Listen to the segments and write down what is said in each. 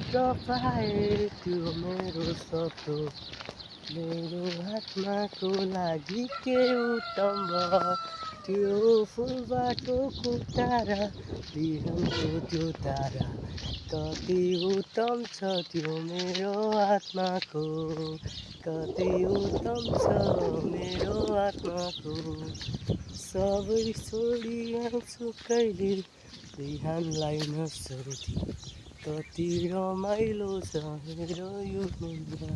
तपाईँको मेरो सतो मेरो आत्माको लागि के उत्तम त्यो फुलबाटोको तारा बिहानको त्यो तारा कति उत्तम छ त्यो मेरो आत्माको कति उत्तम छ मेरो आत्माको सबै छोडी आउँछु कहिले बिहानलाई नसोधी कति रमाइलो छ मेरो यो मनमा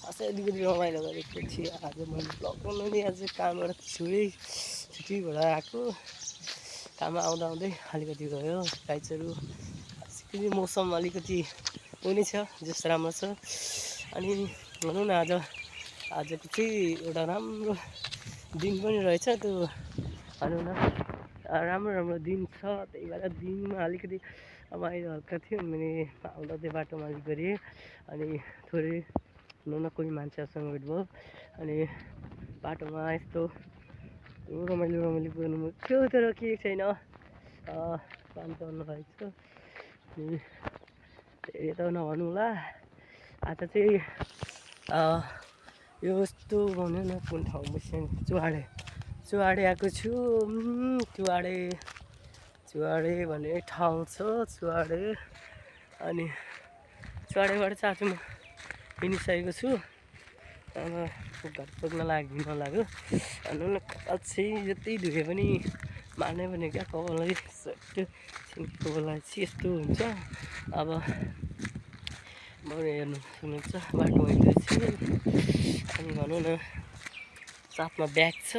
असै अलिकति रमाइलो गरेको थिएँ आज मैले ब्लग बनाउने आज कामबाट छुट्टीबाट आएको काम आउँदा आउँदै अलिकति गयो गाइजहरू फेरि मौसम अलिकति उनी छ जस्तो राम्रो छ अनि भनौँ न आजको चाहिँ एउटा राम्रो दिन पनि रहेछ त्यो भनौँ न राम्रो दिन छ त्यही भएर दिनमा अलिकति रमाइलो हल्का थियो मैले आउँदा त्यो बाटोमा अलिक गरेँ अनि थोरै भनौँ न कोही मान्छेहरूसँग भेट भयो अनि बाटोमा यस्तो रमाइलो गर्नु थियो तर केही छैन काम गर्नु भएको छ अनि धेरै त नभनौँ होला आज चाहिँ यो यस्तो भनौँ न कुन ठाउँ बस्यो चुहाडे आएको छु चुहाडे भन्ने ठाउँ छ चुहाडे अनि चुहाडेबाट चाहिँ आज म हिँडिसकेको छु अब घर पुग्न लाग्यो भनौँ न कपाल चाहिँ जति धुए पनि मार्नै पर्ने क्या कपाललाई कपाललाई चाहिँ यस्तो हुन्छ अब बरु हेर्नु सुन्नुहुन्छ बाटो हिँड्दैछु अनि भनौँ न साथमा ब्याग छ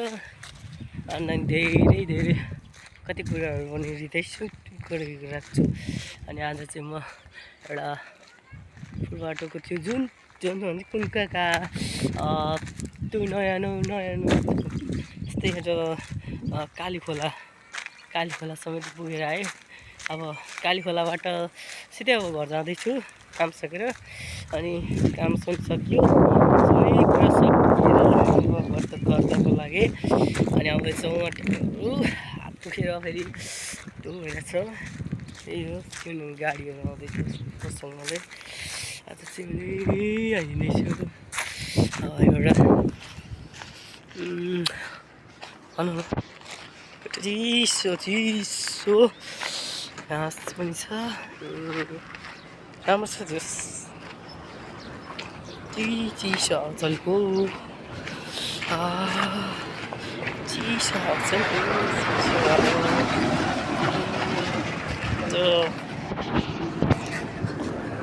अनि धेरै कति कुराहरू पनि रिँदैछु गरेको राख्छु अनि आज चाहिँ म एउटा फुलबाटोको थियो जुन भने कुन कहाँ त्यो नयाँ यस्तै जग्गा कालीखोला समेत पुगेर आएँ अब कालीखोलाबाट सिधै अब घर जाँदैछु काम सकेर अनि काम सक्यो सबै कुरा सकेर गर्दाको लागि अनि आउँदैछौँ हात दुखेर फेरि त्यो भइरहेछ त्यही हो किनभने गाडीहरू आउँदैछ मसँगले आज चाहिँ हिँड्दैछु एउटा भनौँ न चिसो घाँस पनि छ राम्रो छ जस चिसो चलेको चिसो चलेको